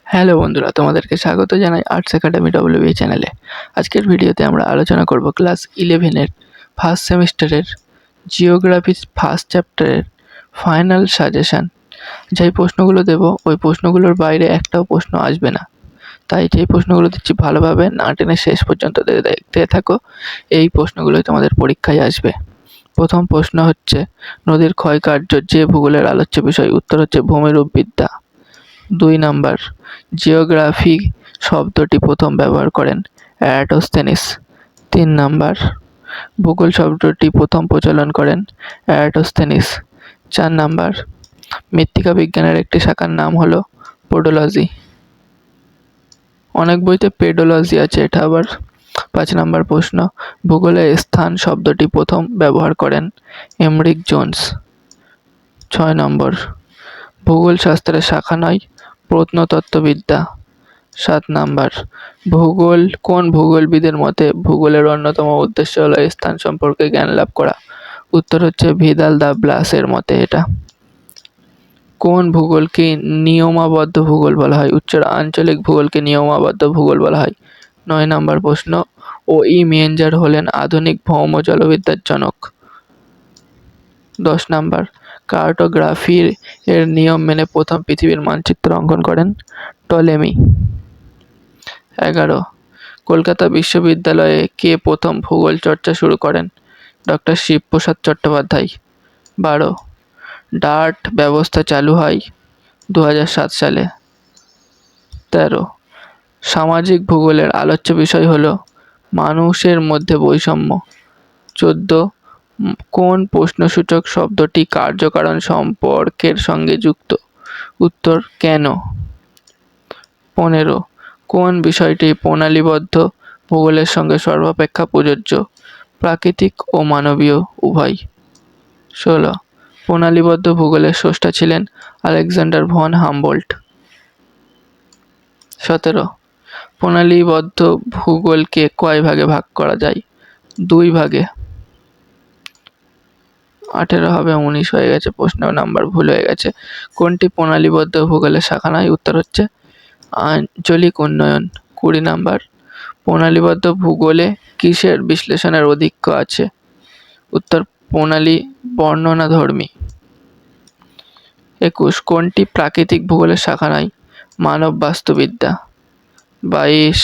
Hello বন্ধুরা, তোমাদেরকে স্বাগত জানাই আর্টস একাডেমি WBA চ্যানেলে। আজকের ভিডিওতে আমরা আলোচনা করব ক্লাস 11-এর ফার্স্ট সেমিস্টারের জিওগ্রাফি ফার্স্ট চ্যাপ্টারের ফাইনাল সাজেশান। যেই প্রশ্নগুলো দেব ওই প্রশ্নগুলোর বাইরে একটাও প্রশ্ন আসবে না, তাই যেই প্রশ্নগুলো দিচ্ছি ভালোভাবে না টেনে শেষ পর্যন্ত দেখতে থাকো। এই প্রশ্নগুলোই তোমাদের পরীক্ষায় আসবে। প্রথম প্রশ্ন হচ্ছে, নদীর ক্ষয়কার্য যে ভূগোলের আলোচ্য বিষয়? উত্তর হচ্ছে ভূমিরূপবিদ্যা। 2 নাম্বার, জিওগ্রাফি শব্দটি প্রথম ব্যবহার করেন এরাটোস্থেনিস। 3 নাম্বার, ভূগোল শব্দটি প্রথম প্রচলন করেন এরাটোস্থেনিস। 4 নাম্বার, মৃত্তিকা বিজ্ঞানের একটি শাখার নাম হলো পোডোলজি। অনেক বইতে পেডোলজি আছে, এটা আবার 5 নাম্বার প্রশ্ন, ভূগোলে স্থান শব্দটি প্রথম ব্যবহার করেন এমরিক জোন্স। 6 নম্বর, ভূগোল শাস্ত্রের শাখা নয় প্রত্নতত্ত্ববিদ্যা। 7 নাম্বার, কোন ভূগোলবিদের মতে ভূগোলের অন্যতম উদ্দেশ্য হলো স্থান সম্পর্কে জ্ঞান লাভ করা? উত্তর হচ্ছে ভিদাল দা ব্লাসের মতে এটা। কোন ভূগোলকে নিয়মাবদ্ধ ভূগোল বলা হয়? উত্তর আঞ্চলিক ভূগোলকে নিয়মাবদ্ধ ভূগোল বলা হয়। 9 নাম্বার প্রশ্ন, ও.ই. মেঞ্জার হলেন আধুনিক ভৌম জলবিদ্যার জনক। 10 নাম্বার, কার্টোগ্রাফি এর নিয়ম মেনে প্রথম পৃথিবীর মানচিত্র অঙ্কন করেন টলেমি। 11, কলকাতা বিশ্ববিদ্যালয়ে কে প্রথম ভূগোল চর্চা শুরু করেন? ডক্টর শিবপ্রসাদ চট্টোপাধ্যায়। 12, ডার্ট ব্যবস্থা চালু হয় 2007 সালে। 13, সামাজিক ভূগোলের আলোচ্য বিষয় হলো মানুষের মধ্যে বৈষম্য। 14, কোন প্রশ্নসূচক শব্দটি কার্যকারণ সম্পর্কের সঙ্গে যুক্ত? উত্তর কেন। 15, কোন বিষয়টি প্রণালীবদ্ধ ভূগোলের সঙ্গে সর্বাপেক্ষা প্রযোজ্য? প্রাকৃতিক ও মানবীয় উভয়। 16, প্রণালীবদ্ধ ভূগোলের স্রষ্টা ছিলেন আলেকজান্ডার ভন হামবোল্ট। 17, প্রণালীবদ্ধ ভূগোলকে কয় ভাগে ভাগ করা যায়? 2 ভাগে। 18 হবে, 19 হয়ে গেছে, প্রশ্ন নাম্বার ভুল হয়ে গেছে। কোনটি প্রণালীবদ্ধ ভূগোলের শাখা নয়? উত্তর হচ্ছে আঞ্চলিক উন্নয়ন। 20 নাম্বার, প্রণালীবদ্ধ ভূগোলে কিসের বিশ্লেষণের অধিক্য আছে? উত্তর প্রণালী বর্ণনাধর্মী। 21, কোনটি প্রাকৃতিক ভূগোলের শাখা নয়? মানব বাস্তুবিদ্যা। 22,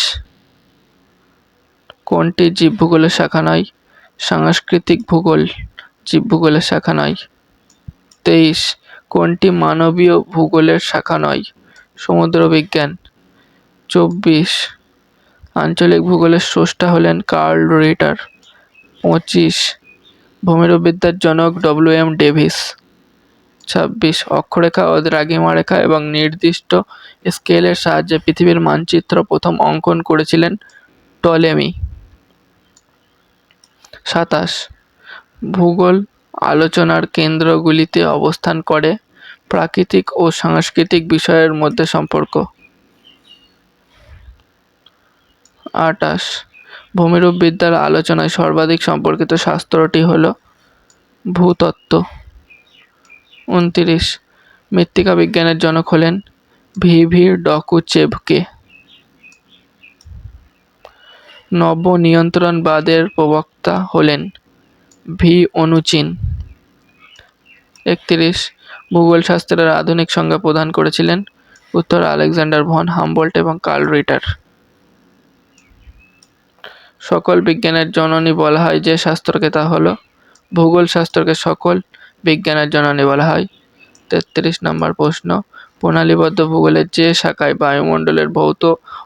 কোনটি জীবভূগোলের শাখা নয়? সাংস্কৃতিক ভূগোল জীবভূগোলের শাখা নয়। 23, কোনটি মানবীয় ভূগোলের শাখা নয়? সমুদ্রবিজ্ঞান। 24, আঞ্চলিক ভূগোলের স্রষ্টা হলেন কার্ল রিটার। 25, ভূমিরূপবিদ্যার জনক WM ডেভিস। 26, অক্ষরেখা ও দ্রাঘিমা রেখা এবং নির্দিষ্ট স্কেলের সাহায্যে পৃথিবীর মানচিত্র প্রথম অঙ্কন করেছিলেন টলেমি। 27, ভূগোল আলোচনার কেন্দ্রগুলিতে অবস্থান করে প্রাকৃতিক ও সাংস্কৃতিক বিষয়ের মধ্যে সম্পর্ক। 28, ভূমিরূপবিদ্যার আলোচনায় সর্বাধিক সম্পর্কিত শাস্ত্রটি হল ভূতত্ত্ব। 29, মৃত্তিকা বিজ্ঞানের জনক হলেন ভিভি ডকুচেভকে। নব্য নিয়ন্ত্রণবাদের প্রবক্তা হলেন ভি অনুচিন। 31, ভূগোল শাস্ত্রের আধুনিক সংজ্ঞা প্রদান করেছিলেন? উত্তর আলেকজান্ডার ভন হামবোল্ট এবং কার্ল রিটার। সকল বিজ্ঞানের জননী বলা হয় যে শাস্ত্রকে, তা হলো ভূগোল শাস্ত্রকে সকল বিজ্ঞানের জননী বলা হয়। 33 নম্বর প্রশ্ন, প্রণালীবদ্ধ ভূগোলের যে শাখায় বায়ুমণ্ডলের ভৌত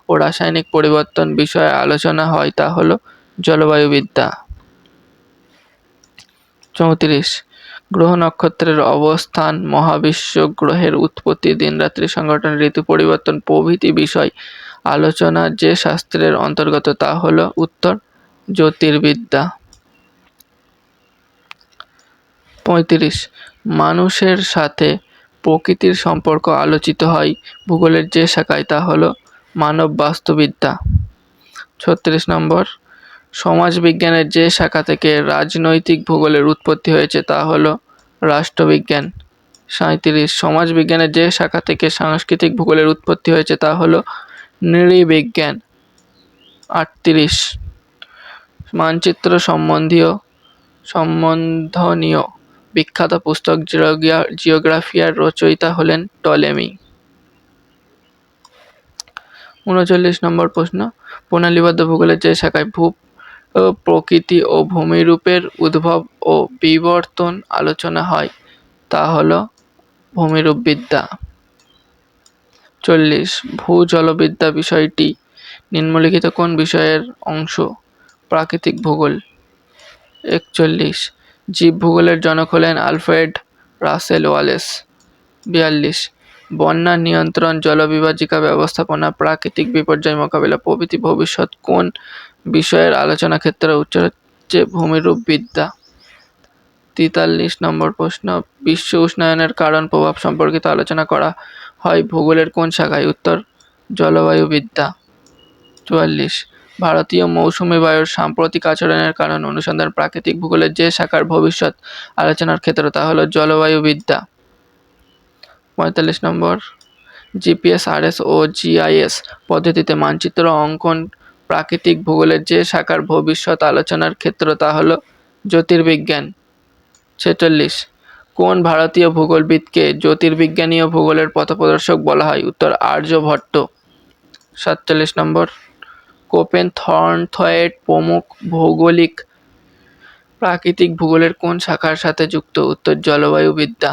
ও রাসায়নিক পরিবর্তন বিষয়ে আলোচনা হয় তা হলো জলবায়ুবিদ্যা। 34, গ্রহ নক্ষত্রের অবস্থান, মহাবিশ্ব, গ্রহের উৎপত্তি, দিনরাত্রি সংগঠন, ঋতু পরিবর্তন প্রভৃতি বিষয় আলোচনা যে শাস্ত্রের অন্তর্গত তা হলো উত্তর জ্যোতির্বিদ্যা। 35, মানুষের সাথে প্রকৃতির সম্পর্ক আলোচিত হয় ভূগোলের যে শাখায় তা হলো মানব বাস্তুবিদ্যা। 36 নম্বর, সমাজবিজ্ঞানের যে শাখা থেকে রাজনৈতিক ভূগোলের উৎপত্তি হয়েছে তা হলো রাষ্ট্রবিজ্ঞান। 37 সমাজবিজ্ঞানের যে শাখা থেকে সাংস্কৃতিক ভূগোলের উৎপত্তি হয়েছে তা হলো নৃবিজ্ঞান। 38 মানচিত্র সম্বন্ধনীয় বিখ্যাত পুস্তক জিওগ্রাফিয়ার রচয়িতা হলেন টলেমি। 39 নম্বর প্রশ্ন, প্রণালীবদ্ধ ভূগোলের যে শাখায় প্রকৃতি ও ভূমিরূপের উদ্ভব ও বিবর্তন আলোচনা হয় তা হলো ভূমিরূপবিদ্যা। 40 ভূজলবিদ্যা বিষয়টি নিম্নলিখিত কোন বিষয়ের অংশ? প্রাকৃতিক ভূগোল। 41 জীবভূগোলের জনক হলেন আলফ্রেড রাসেল ওয়ালেস। 42 বন্যা নিয়ন্ত্রণ, জলবিভাজিকা ব্যবস্থাপনা, প্রাকৃতিক বিপর্যয় মোকাবিলা প্রভৃতি ভবিষ্যৎ কোন বিষয়ের আলোচনা ক্ষেত্রে উচ্চারণ হচ্ছে ভূমিরূপবিদ্যা। 43 নম্বর প্রশ্ন, বিশ্ব উষ্ণায়নের কারণ প্রভাব সম্পর্কিত আলোচনা করা হয় ভূগোলের কোন শাখায়? উত্তর জলবায়ুবিদ্যা। 44 ভারতীয় মৌসুমী বায়ুর সাম্প্রতিক আচরণের কারণ অনুসন্ধান প্রাকৃতিক ভূগোলের যে শাখার ভবিষ্যৎ আলোচনার ক্ষেত্র তা হলো জলবায়ুবিদ্যা। 45 নম্বর, জিপিএস, আরএস ও জিআইএস পদ্ধতিতে মানচিত্র অঙ্কন প্রাকৃতিক ভূগোলের যে শাখার ভবিষ্যৎ আলোচনার ক্ষেত্র তা হলো জ্যোতির্বিজ্ঞান। 46 কোন ভারতীয় ভূগোলবিদকে জ্যোতির্বিজ্ঞানীয় ভূগোলের পথপ্রদর্শক বলা হয়? উত্তর আর্যভট্ট। 47 নম্বর, কোপেন, থর্নথয়েট প্রমুখ ভৌগোলিক প্রাকৃতিক ভূগোলের কোন শাখার সাথে যুক্ত? উত্তর জলবায়ুবিদ্যা।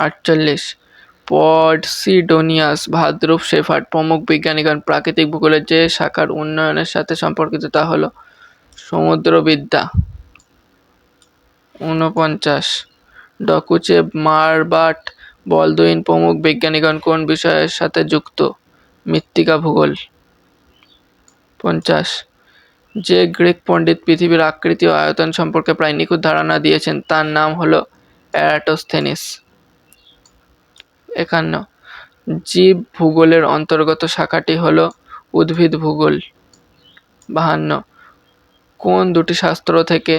48 পডসিডোনিয়াস, ভাদ্রুপ, শেফার্ড প্রমুখ বিজ্ঞানীগণ প্রাকৃতিক ভূগোলের যে শাখার উন্নয়নের সাথে সম্পর্কিত তা হলো সমুদ্রবিদ্যা। 49 ডকুচেভ, মারবাট, বলদুইন প্রমুখ বিজ্ঞানীগণ কোন বিষয়ের সাথে যুক্ত? মৃত্তিকা ভূগোল। 50 যে গ্রিক পণ্ডিত পৃথিবীর আকৃতি ও আয়তন সম্পর্কে প্রায় নিখুঁত ধারণা দিয়েছেন তার নাম হলো এরাটোস্থেনিস। 51 জীব ভূগোলের অন্তর্গত শাখাটি হলো উদ্ভিদ ভূগোল। 52 কোন দুটি শাস্ত্র থেকে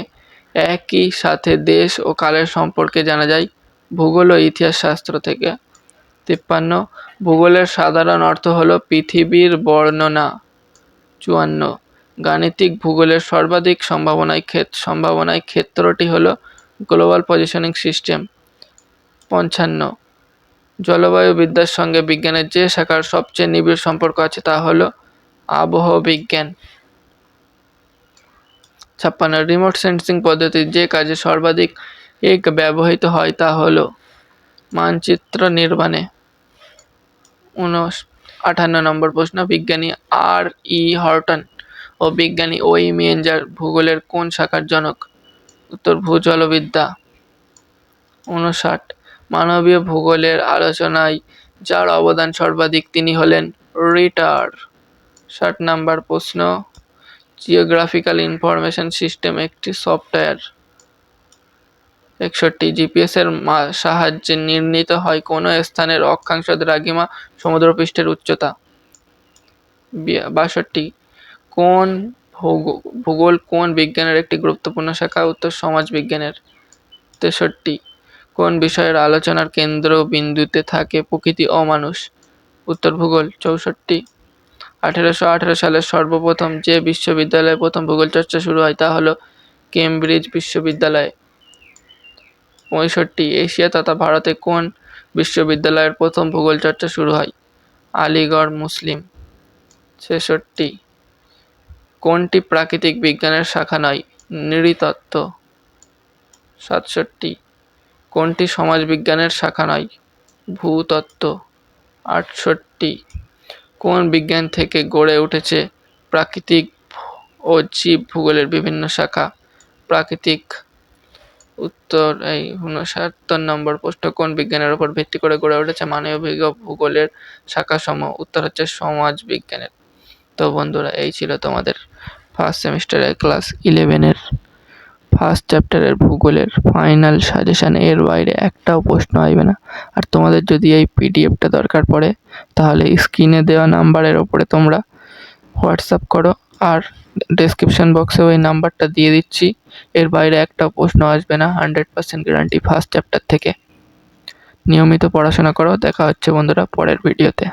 একই সাথে দেশ ও কালের সম্পর্কে জানা যায়? ভূগোল ও ইতিহাস শাস্ত্র থেকে। 53 ভূগোলের সাধারণ অর্থ হলো পৃথিবীর বর্ণনা। 54 গাণিতিক ভূগোলের সর্বাধিক সম্ভাবনায় ক্ষেত্রটি হলো গ্লোবাল পজিশনিং সিস্টেম। 55 জলবায়ুবিদ্যার সঙ্গে বিজ্ঞানের যে শাখার সবচেয়ে নিবিড় সম্পর্ক আছে তা হলো আবহবিজ্ঞান। 56 রিমোট সেন্সিং পদ্ধতি যে কাজে সর্বাধিক ব্যবহৃত হয় তা হলো মানচিত্র নির্মাণে। 58 নম্বর প্রশ্ন, বিজ্ঞানী আর.ই. হর্টন ও বিজ্ঞানী ওই মিয়েঞ্জার ভূগোলের কোন শাখার জনক? উত্তর ভূজলবিদ্যা। 59 মানবীয় ভূগোলের আলোচনায় যার অবদান সর্বাধিক তিনি হলেন রিটার। 60 নম্বর প্রশ্ন, জিওগ্রাফিক্যাল ইনফরমেশন সিস্টেম একটি সফটওয়্যার। 61 জিপিএস এর সাহায্যে নির্ণীত হয় কোনো স্থানের অক্ষাংশ, দ্রাঘিমা, সমুদ্রপৃষ্ঠের উচ্চতা। 62 কোন ভূগোল কোন বিজ্ঞানের একটি গুরুত্বপূর্ণ শাখা? উত্তর সমাজবিজ্ঞানের। 63 কোন বিষয়ের আলোচনার কেন্দ্রবিন্দুতে থাকে প্রকৃতি ও মানুষ? উত্তর ভূগোল। 64 1818 সালে সর্বপ্রথম যে বিশ্ববিদ্যালয়ে প্রথম ভূগোল চর্চা শুরু হয় তা হলো কেমব্রিজ বিশ্ববিদ্যালয়। 65 এশিয়া তথা ভারতে কোন বিশ্ববিদ্যালয়ের প্রথম ভূগোল চর্চা শুরু হয়? আলিগড় মুসলিম। 66 কোনটি প্রাকৃতিক বিজ্ঞানের শাখা নয়? নৃতত্ত্ব। 67 কোনটি সমাজবিজ্ঞানের শাখা নয়? ভূতত্ত্ব। 68 কোন বিজ্ঞান থেকে গড়ে উঠেছে প্রাকৃতিক ও জীব ভূগোলের বিভিন্ন শাখা? প্রাকৃতিক। উত্তর 69 নম্বর প্রশ্ন, কোন বিজ্ঞানের উপর ভিত্তি করে গড়ে উঠেছে মানবীয় ভূগোলের শাখাসমূহ? উত্তর হচ্ছে সমাজ বিজ্ঞানের। তো বন্ধুরা, এই ছিল তোমাদের ফার্স্ট সেমিস্টারের ক্লাস 11-এর ফার্স্ট চ্যাপ্টারের ভূগোলের ফাইনাল সাজেশান। এর বাইরে একটাও প্রশ্ন আসবে না। আর তোমাদের যদি এই পিডিএফটা দরকার পড়ে তাহলে স্ক্রিনে দেওয়া নাম্বারের ওপরে তোমরা হোয়াটসঅ্যাপ করো আর ডেসক্রিপশন বক্সে ওই নাম্বারটা দিয়ে দিচ্ছি। এর বাইরে একটা প্রশ্ন আসবে না, 100% গ্যারান্টি ফার্স্ট চ্যাপ্টার থেকে। নিয়মিত পড়াশোনা করো। দেখা হচ্ছে বন্ধুরা পরের ভিডিওতে।